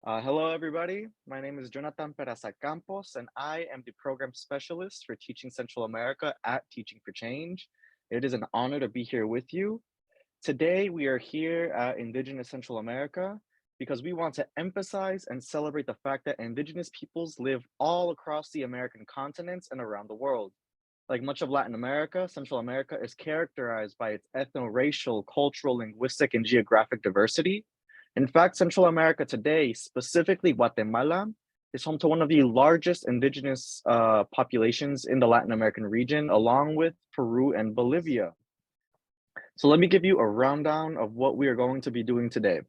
Hello, everybody. My name is Jonathan Peraza Campos, and I am the program specialist for Teaching Central America at Teaching for Change. It is an honor to be here with you. Today, we are here at Indigenous Central America because we want to emphasize and celebrate the fact that Indigenous peoples live all across the American continents and around the world. Like much of Latin America, Central America is characterized by its ethno-racial, cultural, linguistic, and geographic diversity. In fact, Central America today, specifically Guatemala, is home to one of the largest indigenous populations in the Latin American region, along with Peru and Bolivia. So let me give you a rundown of what we are going to be doing today.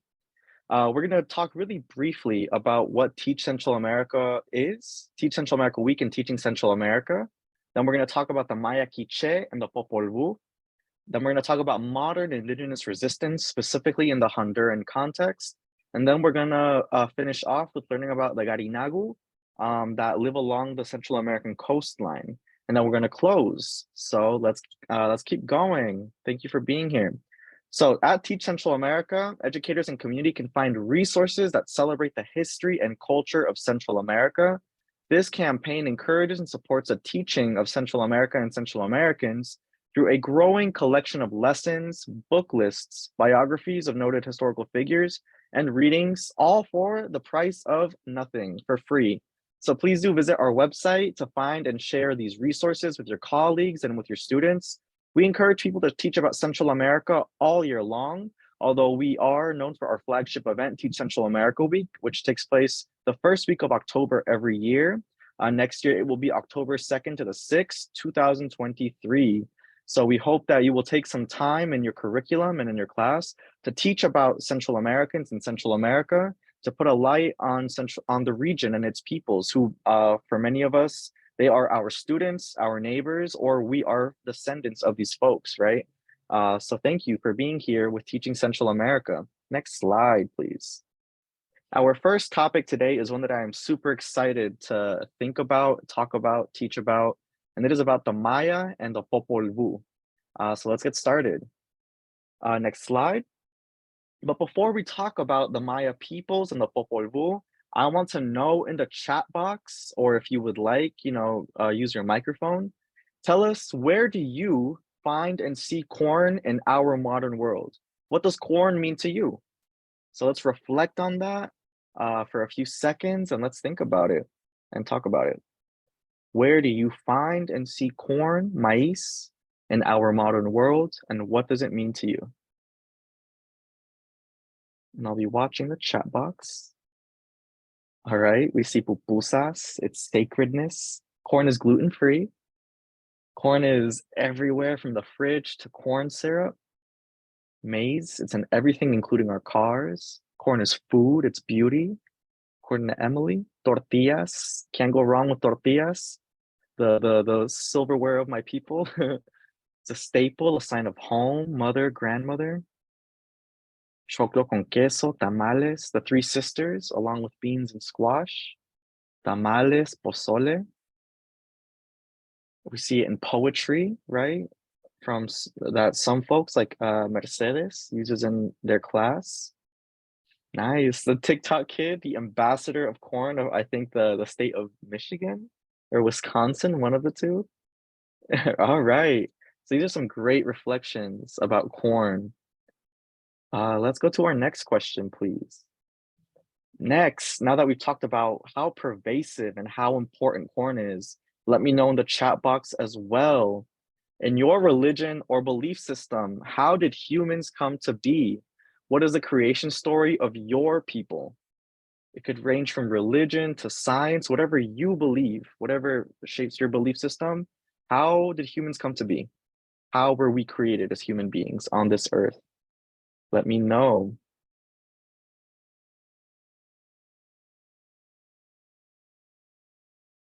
We're going to talk really briefly about what Teach Central America is, Teach Central America Week and Teaching Central America. Then we're going to talk about the Maya Quiche and the Popol Vuh. Then we're going to talk about modern indigenous resistance, specifically in the Honduran context. And then we're going to finish off with learning about the Garinagu that live along the Central American coastline. And then we're going to close. So let's keep going. Thank you for being here. So at Teach Central America, educators and community can find resources that celebrate the history and culture of Central America. This campaign encourages and supports a teaching of Central America and Central Americans through a growing collection of lessons, book lists, biographies of noted historical figures, and readings, all for the price of nothing, for free. So please do visit our website to find and share these resources with your colleagues and with your students. We encourage people to teach about Central America all year long, although we are known for our flagship event, Teach Central America Week, which takes place the first week of October every year. Next year, it will be October 2nd to the 6th, 2023. So we hope that you will take some time in your curriculum and in your class to teach about Central Americans and Central America, to put a light on the region and its peoples who, for many of us, they are our students, our neighbors, or we are descendants of these folks, right? So thank you for being here with Teaching Central America. Next slide, please. Our first topic today is one that I am super excited to think about, talk about, teach about, and it is about the Maya and the Popol Vuh. So let's get started. Next slide. But before we talk about the Maya peoples and the Popol Vuh, I want to know in the chat box, or if you would like, use your microphone, tell us, where do you find and see corn in our modern world? What does corn mean to you? So let's reflect on that for a few seconds, and let's think about it and talk about it. Where do you find and see corn, maíz, in our modern world, and what does it mean to you? And I'll be watching the chat box. All right, we see pupusas, its sacredness. Corn is gluten-free. Corn is everywhere from the fridge to corn syrup. Maize, it's in everything, including our cars. Corn is food, it's beauty. According to Emily, tortillas, can't go wrong with tortillas. The silverware of my people. It's a staple, a sign of home, mother, grandmother. Choclo con queso, tamales, the three sisters, along with beans and squash. Tamales, pozole. We see it in poetry, right? From that some folks like Mercedes uses in their class. Nice. The TikTok kid, the ambassador of corn of, I think, the state of Michigan or Wisconsin, one of the two. All right. So these are some great reflections about corn. Let's go to our next question, please. Next, now that we've talked about how pervasive and how important corn is, let me know in the chat box as well. In your religion or belief system, how did humans come to be? What is the creation story of your people? It could range from religion to science, whatever you believe, whatever shapes your belief system. How did humans come to be? How were we created as human beings on this earth? Let me know.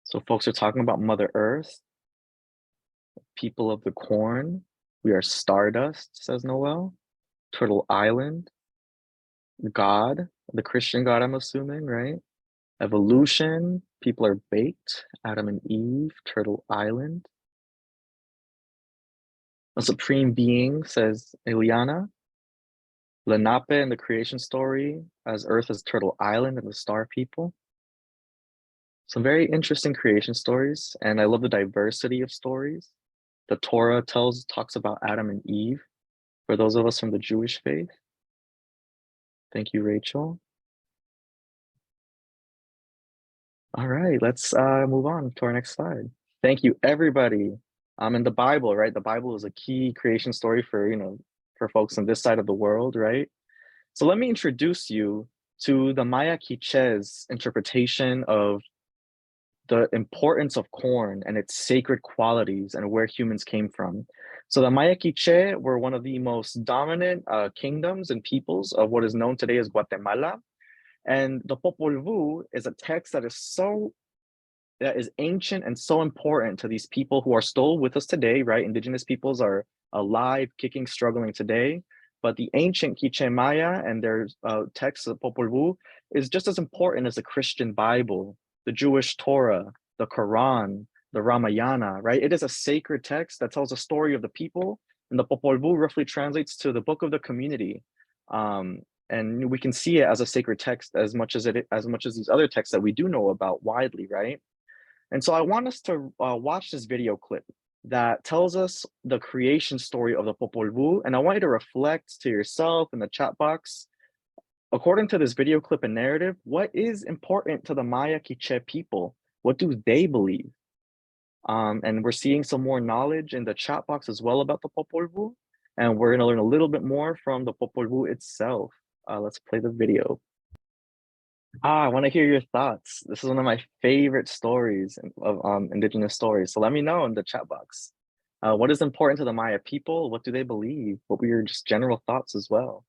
So folks are talking about Mother Earth, people of the corn. We are stardust, says Noel. Turtle Island. God, the Christian God, I'm assuming, right? Evolution, people are baked. Adam and Eve, Turtle Island. A supreme being, says Eliana. Lenape and the creation story, as Earth as Turtle Island and the Star People. Some very interesting creation stories, and I love the diversity of stories. The Torah talks about Adam and Eve for those of us from the Jewish faith. Thank you, Rachel. All right, let's move on to our next slide. Thank you, everybody. In the Bible, right? The Bible is a key creation story for, for folks on this side of the world, right? So let me introduce you to the Maya Quiche's interpretation of the importance of corn and its sacred qualities and where humans came from. So the Maya Quiche were one of the most dominant kingdoms and peoples of what is known today as Guatemala. And the Popol Vuh is a text that is ancient and so important to these people who are still with us today, right? Indigenous peoples are alive, kicking, struggling today. But the ancient Quiche Maya and their text, the Popol Vuh, is just as important as the Christian Bible, the Jewish Torah, the Quran, the Ramayana, right? It is a sacred text that tells a story of the people, and the Popol Vuh roughly translates to the book of the community. And we can see it as a sacred text as much as these other texts that we do know about widely, right? And so I want us to watch this video clip that tells us the creation story of the Popol Vuh, and I want you to reflect to yourself in the chat box. According to this video clip and narrative, what is important to the Maya Quiche people? What do they believe? And we're seeing some more knowledge in the chat box as well about the Popol Vuh, and we're going to learn a little bit more from the Popol Vuh itself. Let's play the video. I want to hear your thoughts. This is one of my favorite stories of Indigenous stories. So let me know in the chat box. What is important to the Maya people? What do they believe? What were your just general thoughts as well?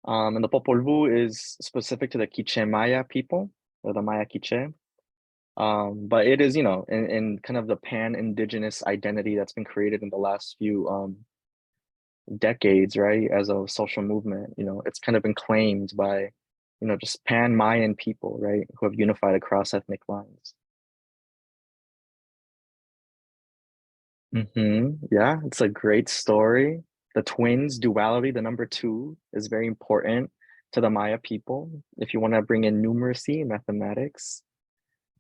And the Popol Vuh is specific to the Quiche Maya people, or the Maya Quiche. But it is, in kind of the pan-Indigenous identity that's been created in the last few decades, right? As a social movement, it's kind of been claimed by just pan-Mayan people, right, who have unified across ethnic lines. Yeah, it's a great story. The twins duality, the number 2, is very important to the Maya people. If you want to bring in numeracy, mathematics,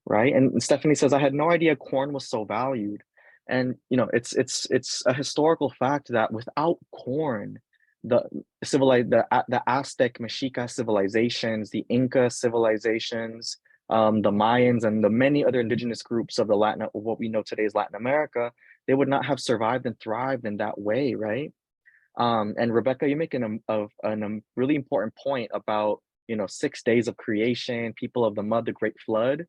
right? And Stephanie says, I had no idea corn was so valued. And it's a historical fact that without corn, the the Aztec Mexica civilizations, the Inca civilizations, the Mayans, and the many other indigenous groups of what we know today as Latin America, they would not have survived and thrived in that way, right? And Rebecca, you make a really important point about 6 days of creation, people of the mud, the Great Flood.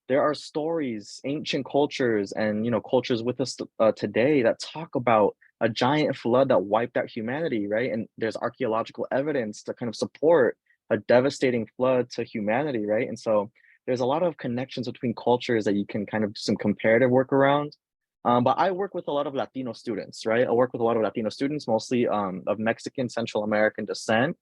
There are stories, ancient cultures, and cultures with us today that talk about a giant flood that wiped out humanity, right? And there's archaeological evidence to kind of support a devastating flood to humanity, right? And so there's a lot of connections between cultures that you can kind of do some comparative work around. But I work with a lot of Latino students, right? I work with a lot of Latino students, mostly of Mexican, Central American descent.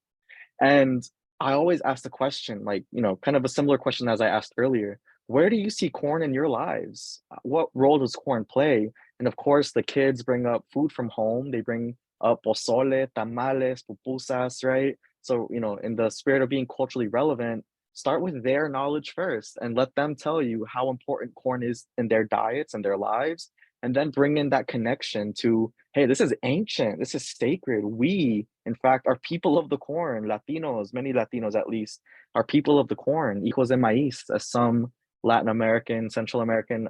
And I always ask the question, like, kind of a similar question as I asked earlier, where do you see corn in your lives? What role does corn play? And of course, the kids bring up food from home. They bring up pozole, tamales, pupusas, right? So, in the spirit of being culturally relevant, start with their knowledge first and let them tell you how important corn is in their diets and their lives. And then bring in that connection to, hey, this is ancient, this is sacred. We, in fact, are people of the corn. Latinos, many Latinos at least, are people of the corn, hijos de maíz, as some Latin American, Central American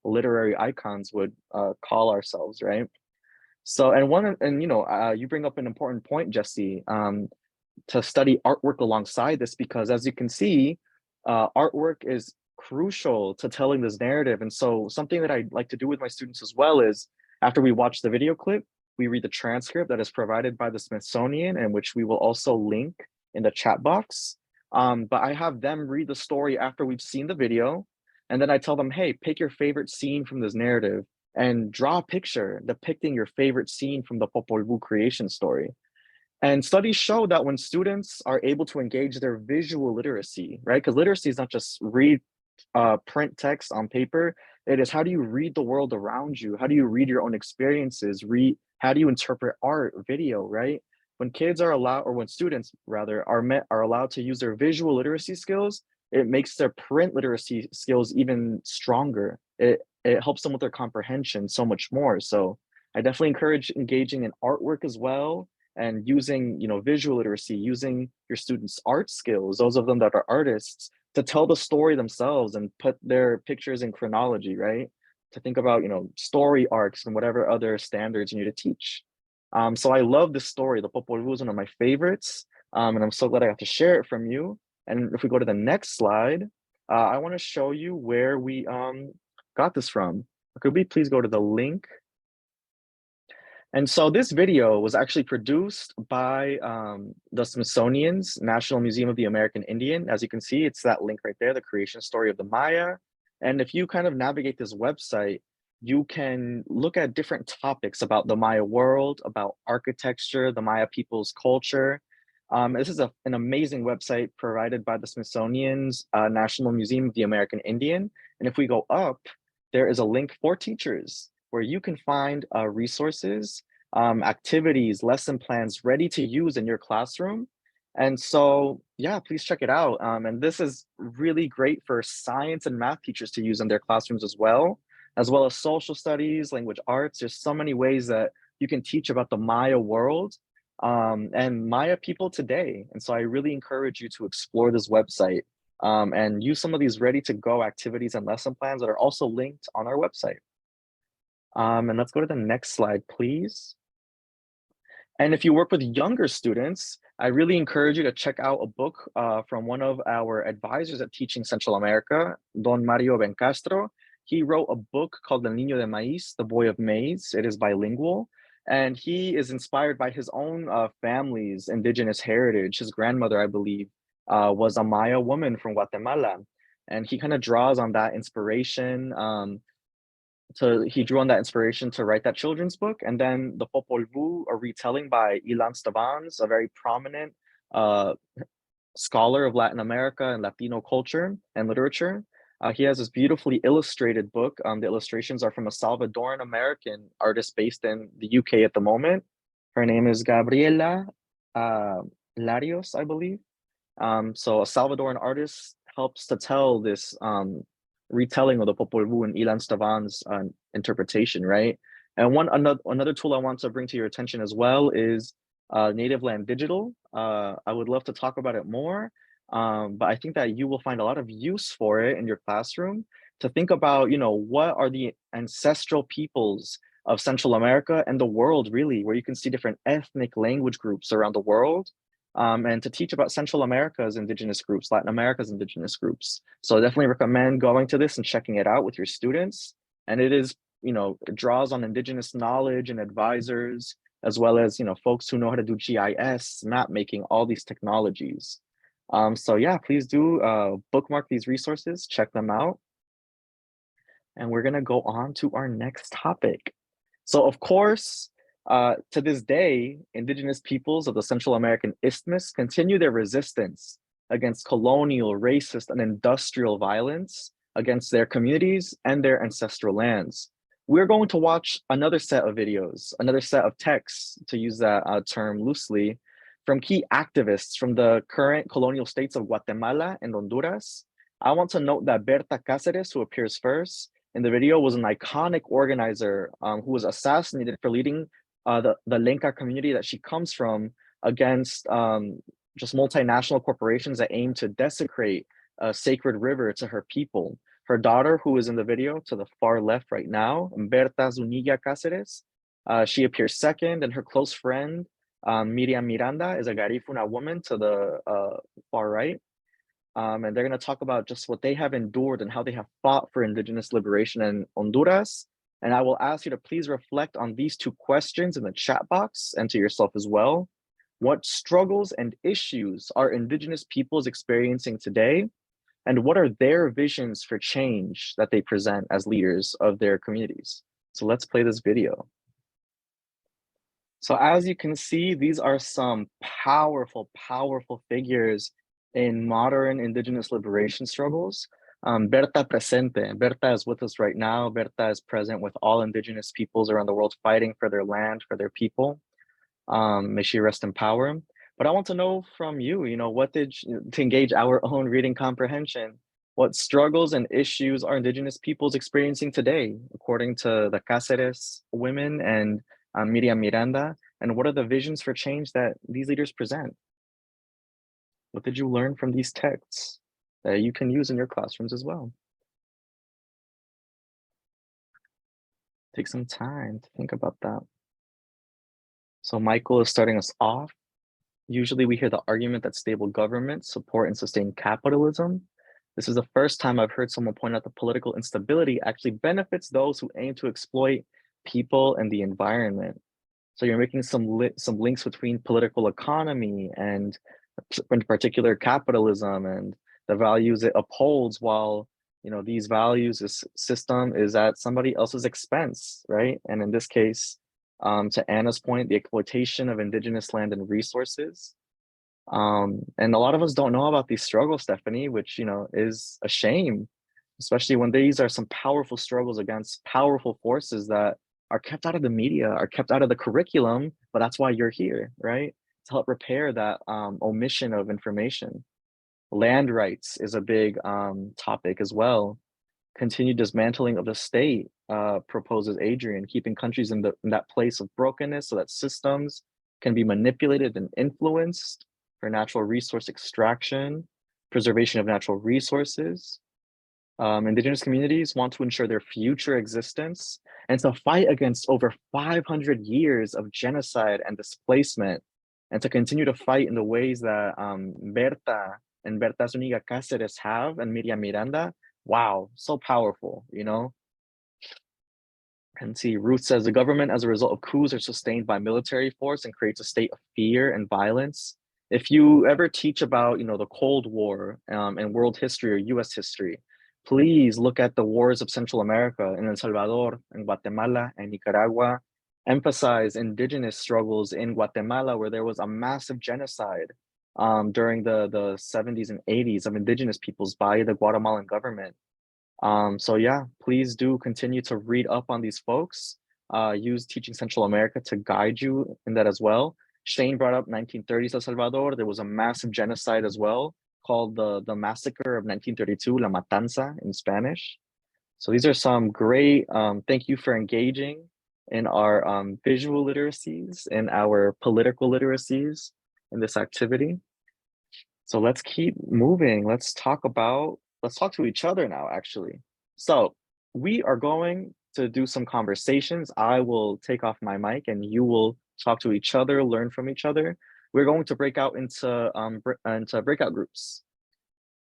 literary icons would call ourselves, right? So, you bring up an important point, Jesse, to study artwork alongside this, because as you can see, artwork is crucial to telling this narrative. And so something that I like to do with my students as well is, after we watch the video clip, we read the transcript that is provided by the Smithsonian, and which we will also link in the chat box. But I have them read the story after we've seen the video, and then I tell them, hey, pick your favorite scene from this narrative and draw a picture depicting your favorite scene from the Popol Vuh creation story. And studies show that when students are able to engage their visual literacy, right? Because literacy is not just read print text on paper. It is, how do you read the world around you? How do you read your own experiences? How do you interpret art, video, right? when kids are allowed, or when students rather, are allowed to use their visual literacy skills, it makes their print literacy skills even stronger. It helps them with their comprehension so much more. So I definitely encourage engaging in artwork as well, and using, visual literacy, using your students' art skills, those of them that are artists, to tell the story themselves and put their pictures in chronology, right? To think about, story arcs and whatever other standards you need to teach. So I love this story. The Popol Vuh is one of my favorites, and I'm so glad I got to share it from you. And if we go to the next slide, I want to show you where we got this from. Could we please go to the link? And so this video was actually produced by the Smithsonian's National Museum of the American Indian. As you can see, it's that link right there, the creation story of the Maya. And if you kind of navigate this website, you can look at different topics about the Maya world, about architecture, the Maya people's culture. This is an amazing website provided by the Smithsonian's National Museum of the American Indian. And if we go up, there is a link for teachers where you can find resources, activities, lesson plans ready to use in your classroom. And so, yeah, please check it out. And this is really great for science and math teachers to use in their classrooms as well as social studies, language arts. There's so many ways that you can teach about the Maya world and Maya people today. And so I really encourage you to explore this website and use some of these ready to go activities and lesson plans that are also linked on our website. And let's go to the next slide, please. And if you work with younger students, I really encourage you to check out a book from one of our advisors at Teaching Central America, Don Mario Bencastro. He wrote a book called El Niño de Maíz, The Boy of Maize. It is bilingual. And he is inspired by his own family's indigenous heritage. His grandmother, I believe, was a Maya woman from Guatemala. And he kind of draws on that inspiration. He drew on that inspiration to write that children's book. And then the Popol Vuh, a retelling by Ilan Stavans, a very prominent scholar of Latin America and Latino culture and literature. He has this beautifully illustrated book. The illustrations are from a Salvadoran American artist based in the UK at the moment. Her name is Gabriela Larios, I believe. So a Salvadoran artist helps to tell this retelling of the Popol Vuh and Ilan Stavans' interpretation, right? And another tool I want to bring to your attention as well is Native Land Digital. I would love to talk about it more, but I think that you will find a lot of use for it in your classroom to think about, what are the ancestral peoples of Central America and the world, really, where you can see different ethnic language groups around the world. And to teach about Central America's indigenous groups, Latin America's indigenous groups. So I definitely recommend going to this and checking it out with your students. And it is, it draws on indigenous knowledge and advisors, as well as, folks who know how to do GIS, map making, all these technologies. So yeah, please do bookmark these resources, check them out. And we're gonna go on to our next topic. So of course, to this day, indigenous peoples of the Central American Isthmus continue their resistance against colonial, racist, and industrial violence against their communities and their ancestral lands. We're going to watch another set of videos, another set of texts, to use that term loosely, from key activists from the current colonial states of Guatemala and Honduras. I want to note that Berta Cáceres, who appears first in the video, was an iconic organizer who was assassinated for leading the Lenca community that she comes from against just multinational corporations that aim to desecrate a sacred river to her people. Her daughter, who is in the video to the far left right now, Berta Zuniga Cáceres, she appears second, and her close friend, Miriam Miranda, is a Garifuna woman to the far right. And they're going to talk about just what they have endured and how they have fought for indigenous liberation in Honduras. And I will ask you to please reflect on these two questions in the chat box and to yourself as well. What struggles and issues are indigenous peoples experiencing today? And what are their visions for change that they present as leaders of their communities? So let's play this video. So as you can see, these are some powerful, powerful figures in modern indigenous liberation struggles. Berta presente. Berta is with us right now. Berta is present with all indigenous peoples around the world fighting for their land, for their people. May she rest in power. But I want to know from you, to engage our own reading comprehension, what struggles and issues are Indigenous peoples experiencing today, according to the Cáceres women and Miriam Miranda, and what are the visions for change that these leaders present? What did you learn from these texts that you can use in your classrooms as well? Take some time to think about that. So Michael is starting us off. Usually we hear the argument that stable governments support and sustain capitalism. This is the first time I've heard someone point out that political instability actually benefits those who aim to exploit people and the environment. So you're making some links between political economy and in particular capitalism and the values it upholds, while these values, this system is at somebody else's expense, right? And in this case, to Anna's point, the exploitation of indigenous land and resources. And a lot of us don't know about these struggles, Stephanie, which is a shame, especially when these are some powerful struggles against powerful forces that are kept out of the media, are kept out of the curriculum, but that's why you're here, right? To help repair that omission of information. Land rights is a big topic as well. Continued dismantling of the state, proposes Adrian, keeping countries in that place of brokenness so that systems can be manipulated and influenced for natural resource extraction, preservation of natural resources. Indigenous communities want to ensure their future existence and to fight against over 500 years of genocide and displacement, and to continue to fight in the ways that Berta and Berta Zuniga Cáceres have, and Miriam Miranda. Wow, so powerful, And see, Ruth says the government, as a result of coups, are sustained by military force and creates a state of fear and violence. If you ever teach about, the Cold War and world history or U.S. history, please look at the wars of Central America in El Salvador, in Guatemala, and Nicaragua. Emphasize indigenous struggles in Guatemala, where there was a massive genocide during the 70s and 80s of indigenous peoples by the Guatemalan government. So yeah, please do continue to read up on these folks. Use Teaching Central America to guide you in that as well. Shane brought up 1930s El Salvador. There was a massive genocide as well, called the Massacre of 1932, La Matanza in Spanish. So these are some great, thank you for engaging in our visual literacies and our political literacies in this activity. So let's keep moving. Let's talk to each other now, actually. So we are going to do some conversations. I will take off my mic and you will talk to each other, learn from each other. We're going to break out into breakout groups.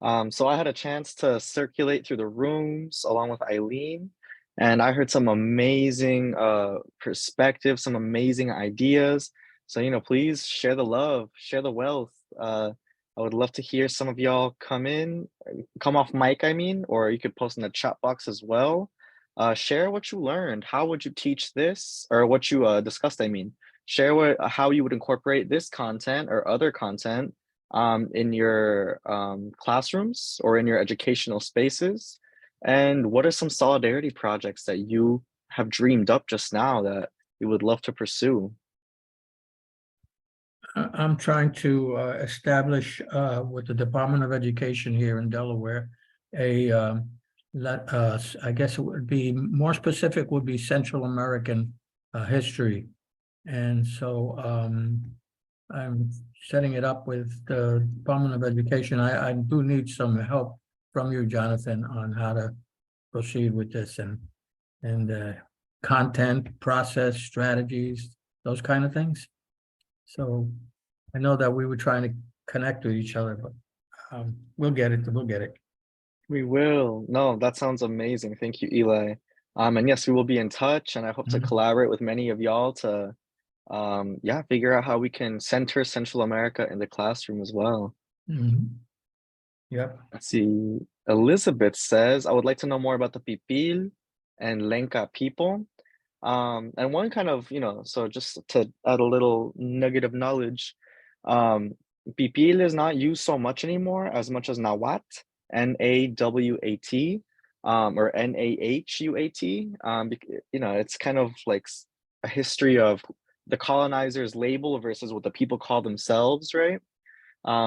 So I had a chance to circulate through the rooms along with Eileen, and I heard some amazing perspectives, some amazing ideas. So, please share the love, share the wealth. I would love to hear some of y'all come off mic, I mean, or you could post in the chat box as well. Share what you learned. How would you teach this, or what you discussed, I mean. Share how you would incorporate this content or other content in your classrooms or in your educational spaces? And what are some solidarity projects that you have dreamed up just now that you would love to pursue? I'm trying to establish with the Department of Education here in Delaware I guess it would be more specific, would be Central American history. And so I'm setting it up with the Department of Education. I do need some help from you, Jonathan, on how to proceed with this and content, process, strategies, those kind of things. So I know that we were trying to connect with each other, but we'll get it. We'll get it. We will. No, that sounds amazing. Thank you, Eli. And yes, we will be in touch, and I hope to collaborate with many of y'all to figure out how we can center Central America in the classroom as well. Yep. Let's see. Elizabeth says, I would like to know more about the Pipil and Lenca people. And one kind of, so just to add a little nugget of knowledge, Pipil is not used so much anymore as much as Nawat, Nawat, or Nahuat. It's kind of like a history of the colonizers label versus what the people call themselves, right?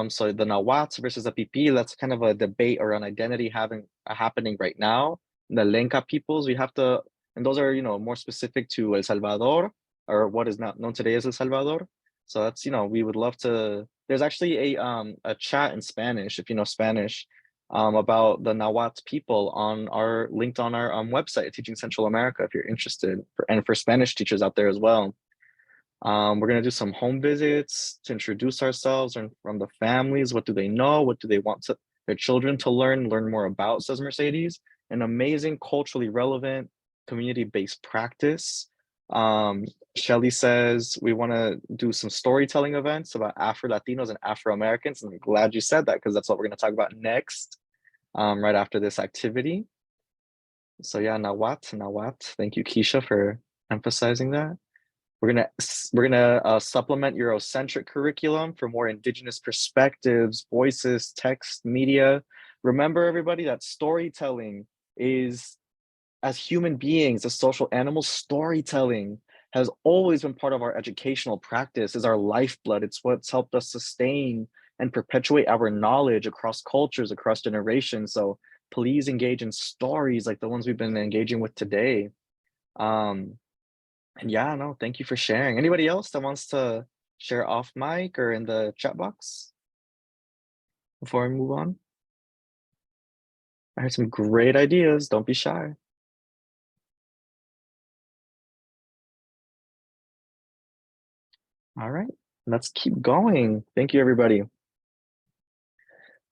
So the Nahuatl versus the Pipi, that's kind of a debate around identity happening right now. The Lenca peoples, we have to, and those are, more specific to El Salvador, or what is not known today as El Salvador. So that's, we would love to, there's actually a chat in Spanish, if you know Spanish, about the Nahuatl people linked on our website, Teaching Central America, if you're interested, and for Spanish teachers out there as well. We're going to do some home visits to introduce ourselves and from the families. What do they know? What do they want their children to learn more about, says Mercedes. An amazing, culturally relevant, community-based practice. Shelly says we want to do some storytelling events about Afro-Latinos and Afro-Americans. And I'm glad you said that because that's what we're going to talk about next, right after this activity. So yeah, Nawat. Thank you, Keisha, for emphasizing that. We're gonna supplement Eurocentric curriculum for more Indigenous perspectives, voices, text, media. Remember, everybody, that storytelling is, as human beings, as social animals, storytelling has always been part of our educational practice, is our lifeblood. It's what's helped us sustain and perpetuate our knowledge across cultures, across generations. So please engage in stories like the ones we've been engaging with today. And yeah, no, thank you for sharing. Anybody else that wants to share off mic or in the chat box before we move on? I heard some great ideas. Don't be shy. All right, let's keep going. Thank you, everybody.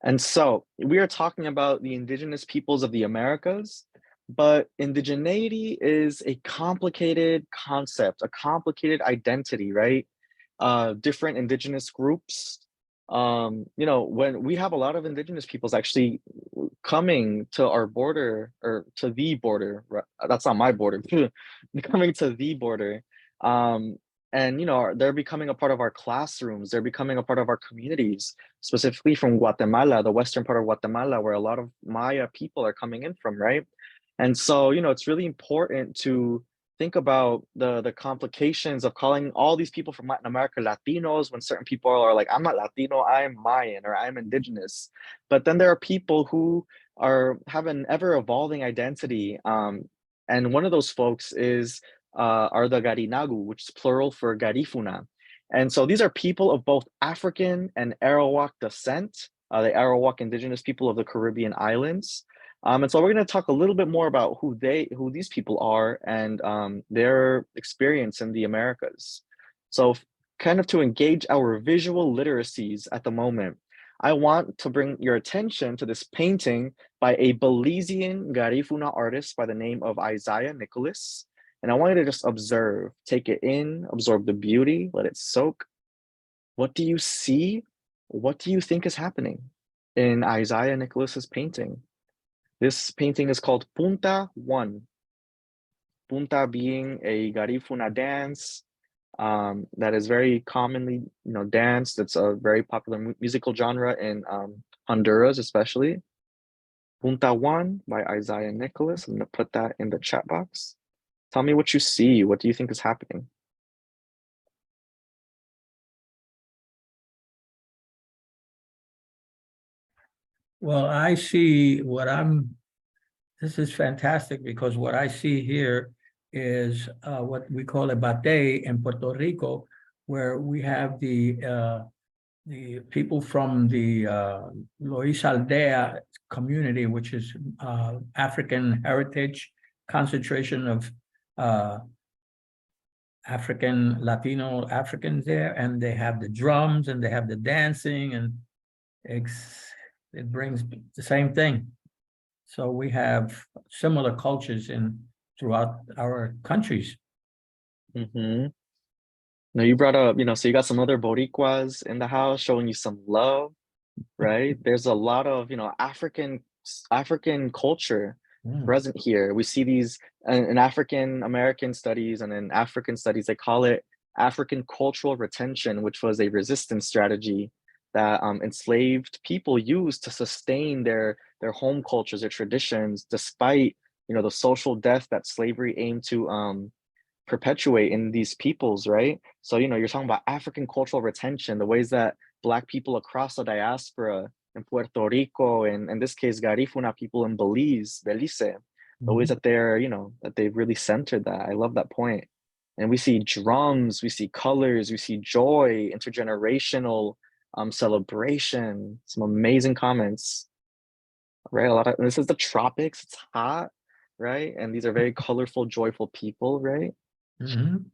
And so we are talking about the indigenous peoples of the Americas, but indigeneity is a complicated concept, a complicated identity, right? Different indigenous groups. When we have a lot of indigenous peoples actually coming to our border or to the border, right? That's not my border, coming to the border. And they're becoming a part of our classrooms, they're becoming a part of our communities, specifically from Guatemala, the western part of Guatemala, where a lot of Maya people are coming in from, right? And so, it's really important to think about the complications of calling all these people from Latin America Latinos when certain people are like, I'm not Latino, I'm Mayan, or I'm indigenous. But then there are people who have an ever evolving identity. And one of those folks are the Garinagu, which is plural for Garifuna. And so these are people of both African and Arawak descent, the Arawak indigenous people of the Caribbean islands. And so we're going to talk a little bit more about who these people are and their experience in the Americas. So kind of to engage our visual literacies at the moment, I want to bring your attention to this painting by a Belizean Garifuna artist by the name of Isaiah Nicholas. And I want you to just observe, take it in, absorb the beauty, let it soak. What do you see? What do you think is happening in Isaiah Nicholas's painting? This painting is called Punta One. Punta being a Garifuna dance that is very commonly, danced. It's a very popular musical genre in Honduras, especially. Punta One by Isaiah Nicholas. I'm gonna put that in the chat box. Tell me what you see. What do you think is happening? Well, I see this is fantastic because what I see here is what we call a bate in Puerto Rico, where we have the people from the Lois Aldea community, which is African heritage, concentration of Latino Africans there, and they have the drums and they have the dancing, and it brings the same thing. So we have similar cultures throughout our countries. Mm-hmm. Now you brought up, so you got some other Boricuas in the house showing you some love, right? There's a lot of, African culture present here. We see these in African American studies and in African studies, they call it African cultural retention, which was a resistance strategy that enslaved people used to sustain their home cultures, their traditions, despite the social death that slavery aimed to perpetuate in these peoples, right? So, you know, you're talking about African cultural retention, the ways that Black people across the diaspora in Puerto Rico, and in this case, Garifuna people in Belize, the ways Mhm. that they're, you know, that they've really centered that. I love that point. And we see drums, we see colors, we see joy, intergenerational celebration, some amazing comments, right? A lot of, and this is the tropics, it's hot, right? And these are very colorful, joyful people, right? Mhm.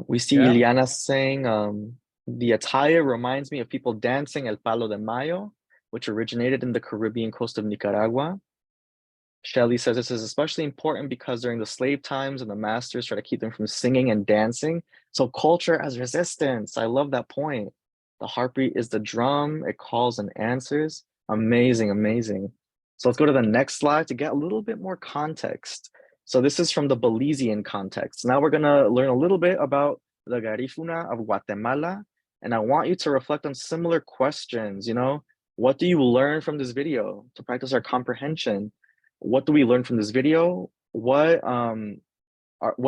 We see Yeah. Iliana saying, the attire reminds me of people dancing El Palo de Mayo, which originated in the Caribbean coast of Nicaragua. Shelley says this is especially important because during the slave times and the masters try to keep them from singing and dancing. So culture as resistance. I love that point. The heartbeat is the drum. It calls and answers. Amazing, amazing. So let's go to the next slide to get a little bit more context. So this is from the Belizean context. Now we're gonna learn a little bit about the Garifuna of Guatemala. And I want you to reflect on similar questions, you know, what do you learn from this video to practice our comprehension? What do we learn from this video? What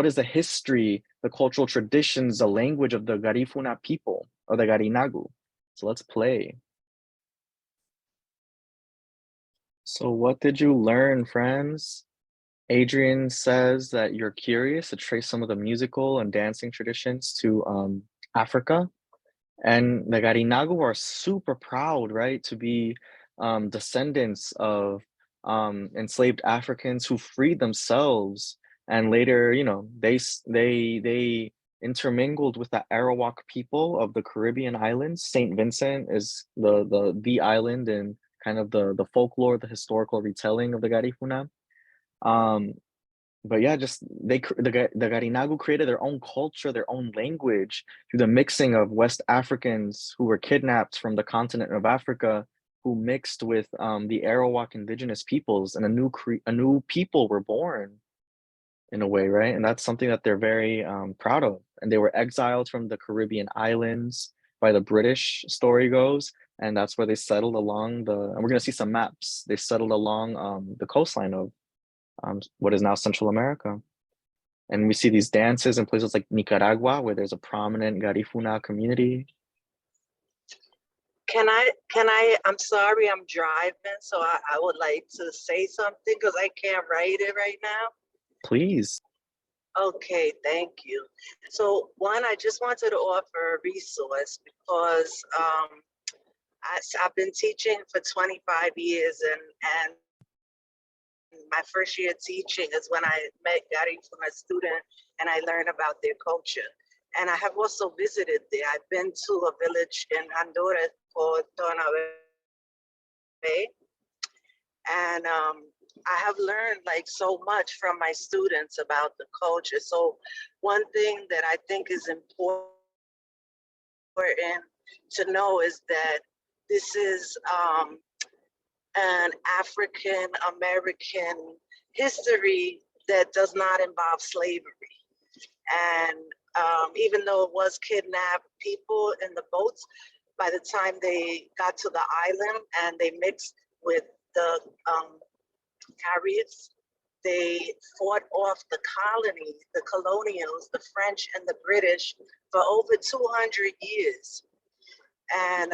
is the history, the cultural traditions, the language of the Garifuna people or the Garinagu? So let's play. So what did you learn, friends? Adrian says that you're curious to trace some of the musical and dancing traditions to Africa. And the Garinagu are super proud, right, to be descendants of enslaved Africans who freed themselves, and later, you know, they intermingled with the Arawak people of the Caribbean islands. Saint Vincent is the island and kind of the folklore, the historical retelling of the Garifuna. Um, but yeah, just the Garinagu created their own culture, their own language through the mixing of West Africans who were kidnapped from the continent of Africa, who mixed with the Arawak indigenous peoples, and a new people were born in a way, right? And that's something that they're very proud of. And they were exiled from the Caribbean islands by the British, story goes, and that's where they settled along and we're gonna see some maps. They settled along the coastline of what is now Central America. And we see these dances in places like Nicaragua, where there's a prominent Garifuna community. I'm sorry, I'm driving, so I would like to say something because I can't write it right now. Please. Okay, thank you. So one, I just wanted to offer a resource because I've been teaching for 25 years, and my first year teaching is when I met Garifuna student and I learned about their culture. And I have also visited there. I've been to a village in Honduras called Bay, and I have learned like so much from my students about the culture. So one thing that I think is important to know is that this is an African American history that does not involve slavery. And even though it was kidnapped people in the boats, by the time they got to the island and they mixed with the Caribs, they fought off the colony, the colonials, the French and the British for over 200 years. And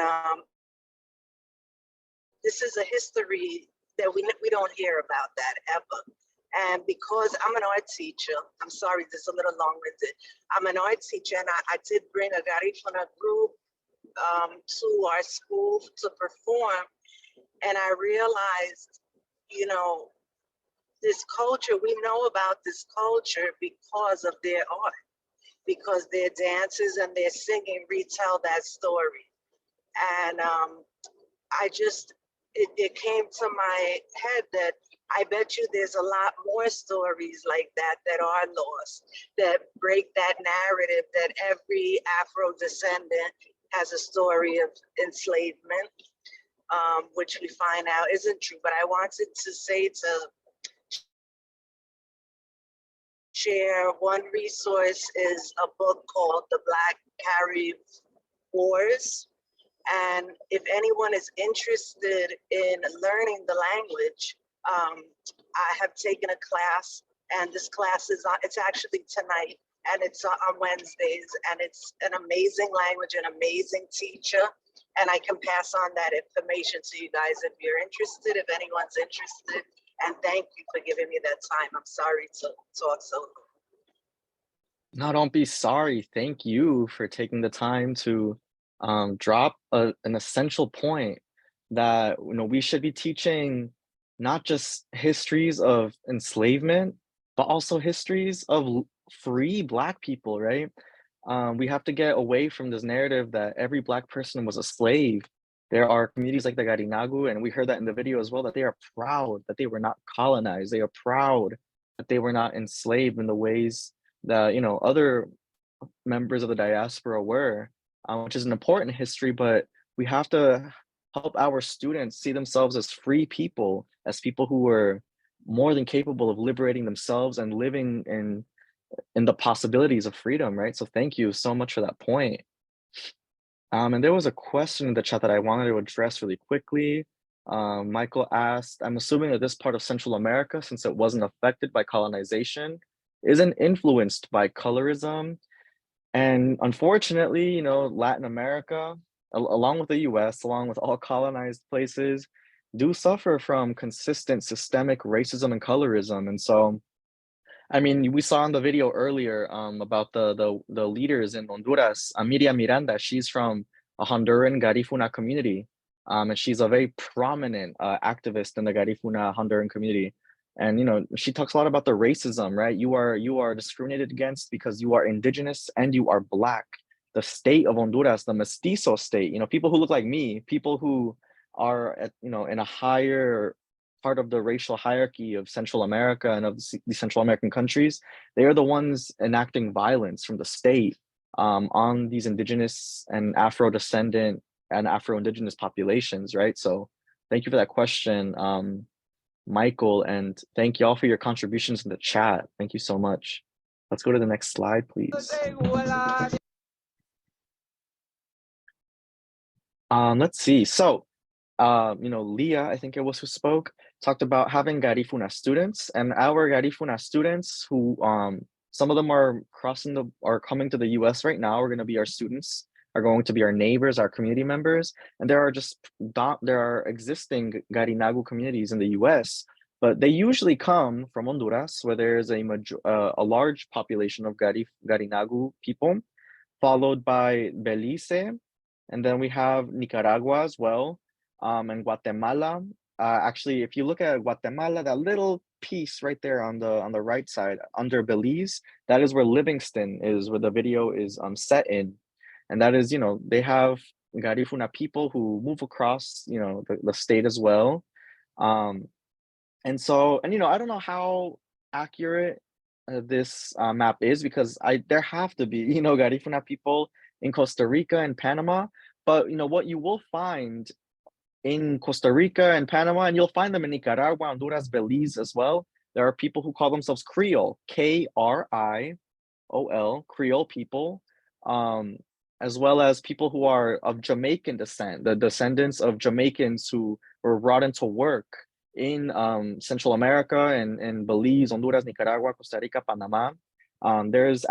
this is a history that we don't hear about that ever. And because I'm an art teacher, I'm sorry, this is a little long-winded. I'm an art teacher, and I did bring a Garifuna group to our school to perform. And I realized, you know, this culture, we know about this culture because of their art, because their dances and their singing retell that story. And it came to my head that I bet you there's a lot more stories like that that are lost, that break that narrative that every Afro descendant has a story of enslavement, which we find out isn't true. But I wanted to say to share one resource is a book called The Black Carib Wars. And if anyone is interested in learning the language, I have taken a class, and this class is on, it's actually tonight and it's on Wednesdays, and it's an amazing language, an amazing teacher, and I can pass on that information to you guys if you're interested, if anyone's interested. And thank you for giving me that time. I'm sorry to talk so long. No, don't be sorry. Thank you for taking the time to drop an essential point that we should be teaching not just histories of enslavement, but also histories of free Black people, right? We have to get away from this narrative that every Black person was a slave. There are communities like the Garinagu, and we heard that in the video as well, that they are proud that they were not colonized. They are proud that they were not enslaved in the ways that other members of the diaspora were, which is an important history. But we have to help our students see themselves as free people, as people who were more than capable of liberating themselves and living in the possibilities of freedom, right? So thank you so much for that point. And there was a question in the chat that I wanted to address really quickly. Michael asked, I'm assuming that this part of Central America, since it wasn't affected by colonization, isn't influenced by colorism. And unfortunately, Latin America, along with the US, along with all colonized places, do suffer from consistent systemic racism and colorism. And so, I mean, we saw in the video earlier about the leaders in Honduras. Miriam Miranda, she's from a Honduran Garifuna community, and she's a very prominent activist in the Garifuna Honduran community. And she talks a lot about the racism, right? You are discriminated against because you are indigenous and you are Black. The state of Honduras, the mestizo state, people who look like me, people who are at, in a higher part of the racial hierarchy of Central America and of the Central American countries, they are the ones enacting violence from the state on these indigenous and Afro-descendant and Afro-indigenous populations, right? So thank you for that question, Michael, and thank you all for your contributions in the chat. Thank you so much. Let's go to the next slide, please. Let's see. So, Leah, I think it was who spoke, talked about having Garifuna students, and our Garifuna students who, some of them are coming to the US right now, are going to be our students, are going to be our neighbors, our community members, and there are existing Garinagu communities in the US, but they usually come from Honduras, where there's a large population of Garinagu people, followed by Belize, and then we have Nicaragua as well, and Guatemala. Actually, if you look at Guatemala, that little piece right there on the right side under Belize, that is where Livingston is, where the video is set in. And that is, they have Garifuna people who move across, the state as well. And I don't know how accurate this map is, because there have to be, Garifuna people in Costa Rica and Panama. But, what you will find in Costa Rica and Panama, and you'll find them in Nicaragua, Honduras, Belize as well, there are people who call themselves Creole, Kriol, Creole people, as well as people who are of Jamaican descent, the descendants of Jamaicans who were brought into work in Central America and Belize, Honduras, Nicaragua, Costa Rica, Panama. There's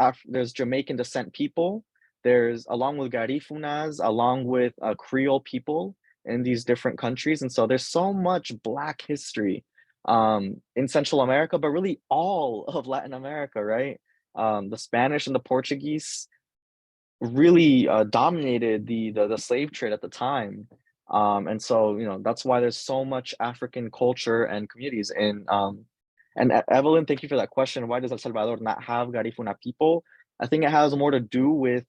Jamaican descent people. There's, along with Garifunas, along with Creole people in these different countries. And so there's so much Black history in Central America, but really all of Latin America, right? The Spanish and the Portuguese really dominated the slave trade at the time. And so, that's why there's so much African culture and communities in, and Evelyn, thank you for that question. Why does El Salvador not have Garifuna people? I think it has more to do with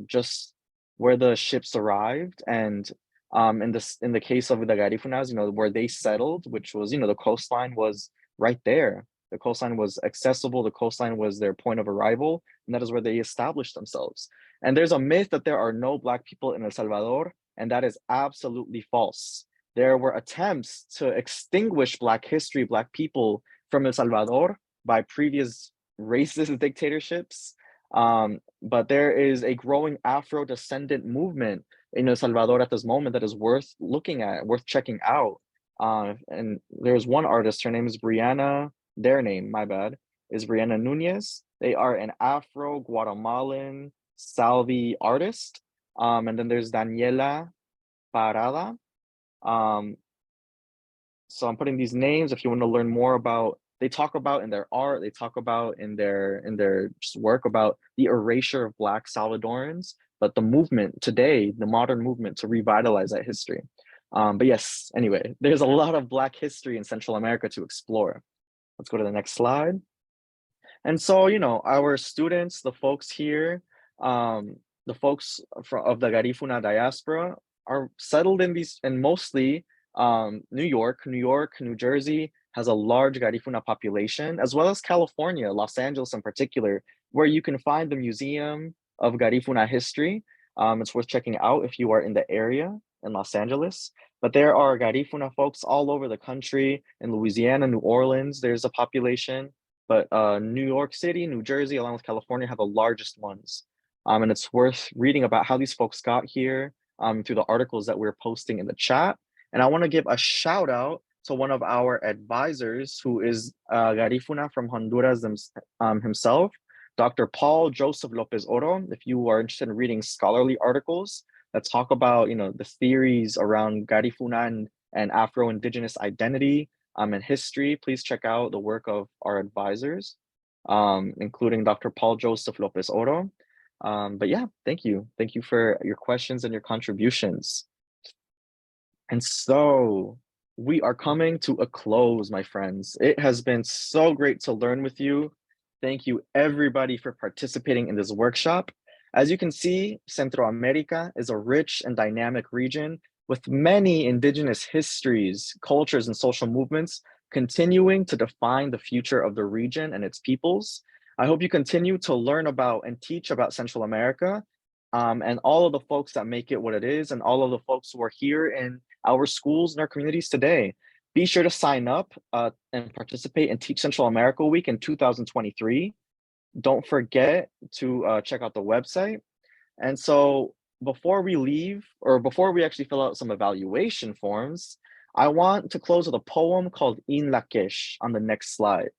just where the ships arrived, and in the case of the Garifunas, where they settled, which was, the coastline was right there. The coastline was accessible. The coastline was their point of arrival, and that is where they established themselves. And there's a myth that there are no Black people in El Salvador, and that is absolutely false. There were attempts to extinguish Black history, Black people from El Salvador by previous racist dictatorships. But there is a growing Afro-descendant movement in El Salvador at this moment that is worth looking at, worth checking out. And there's one artist, her name is Brianna, their name, my bad, is Brianna Nunez. They are an Afro-Guatemalan Salvi artist. And then there's Daniela Parada. So I'm putting these names if you want to learn more about, they talk about in their art, they talk about in their just work about the erasure of Black Salvadorans, but the movement today, the modern movement to revitalize that history. But yes, anyway, there's a lot of Black history in Central America to explore. Let's go to the next slide. And so, you know, our students, the folks here, the folks of the Garifuna diaspora are settled in these, and mostly New York, New Jersey has a large Garifuna population, as well as California, Los Angeles in particular, where you can find the Museum of Garifuna History. It's worth checking out if you are in the area in Los Angeles. But there are Garifuna folks all over the country. In Louisiana, New Orleans, there's a population. But New York City, New Jersey, along with California, have the largest ones. And it's worth reading about how these folks got here through the articles that we're posting in the chat. And I want to give a shout out to one of our advisors, who is Garifuna from Honduras himself, Dr. Paul Joseph Lopez Oro. If you are interested in reading scholarly articles that talk about, you know, the theories around Garifuna and Afro-Indigenous identity and history, please check out the work of our advisors, including Dr. Paul Joseph Lopez Oro. But yeah, thank you. Thank you for your questions and your contributions. And so we are coming to a close, my friends. It has been so great to learn with you. Thank you everybody for participating in this workshop. As you can see, Central America is a rich and dynamic region with many indigenous histories, cultures, and social movements continuing to define the future of the region and its peoples. I hope you continue to learn about and teach about Central America and all of the folks that make it what it is, and all of the folks who are here in our schools and our communities today. Be sure to sign up and participate in Teach Central America Week in 2023. Don't forget to check out the website. And so before we leave, or before we actually fill out some evaluation forms, I want to close with a poem called In La Quiche on the next slide.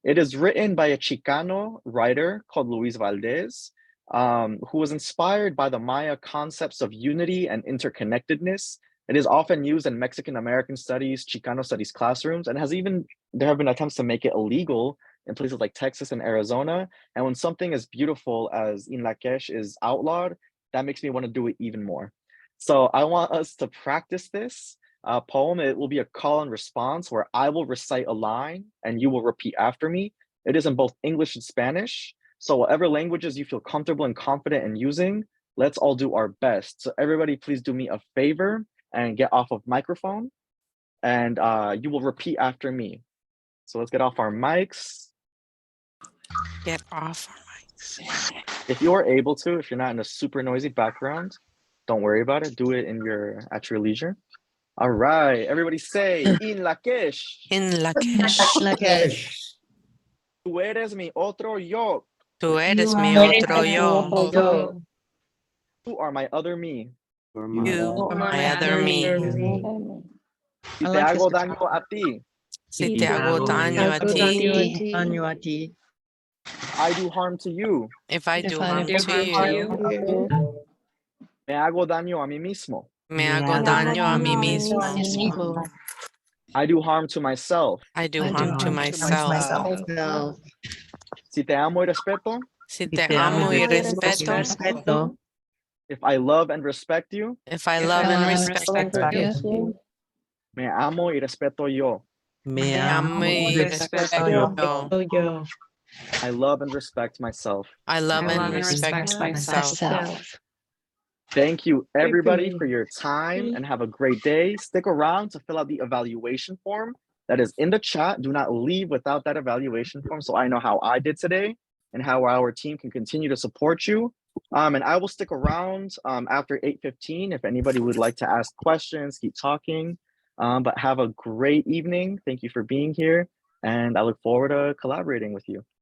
It is written by a Chicano writer called Luis Valdez, who was inspired by the Maya concepts of unity and interconnectedness. It is often used in Mexican American studies, Chicano studies classrooms, and there have been attempts to make it illegal in places like Texas and Arizona. And when something as beautiful as In La Quiche is outlawed, that makes me want to do it even more. So I want us to practice this poem. It will be a call and response where I will recite a line and you will repeat after me. It is in both English and Spanish. So whatever languages you feel comfortable and confident in using, let's all do our best. So everybody, please do me a favor and get off of microphone, and you will repeat after me. So let's get off our mics. Get off our mics. If you are able to, if you're not in a super noisy background, don't worry about it. Do it at your leisure. All right, everybody say, In La Quiche. In La Quiche. Tú eres mi otro yo. Tú eres mi otro yo. You are my other me. You are my other me. Si te hago daño a ti. Si te hago daño a ti. I do harm to you. If I do harm to you. Me hago daño a mí mismo. Me hago daño a mí mismo. I do harm to myself. I do harm to myself. Si te amo y respeto. Si te amo y respeto. If I love and respect you. If I love and respect you. Me amo y respeto yo. Me amo y respeto yo. I love and respect myself. I love and respect myself. Thank you, everybody, for your time, and have a great day. Stick around to fill out the evaluation form that is in the chat. Do not leave without that evaluation form, so I know how I did today and how our team can continue to support you. And I will stick around after 8:15 if anybody would like to ask questions, keep talking. But have a great evening. Thank you for being here, and I look forward to collaborating with you.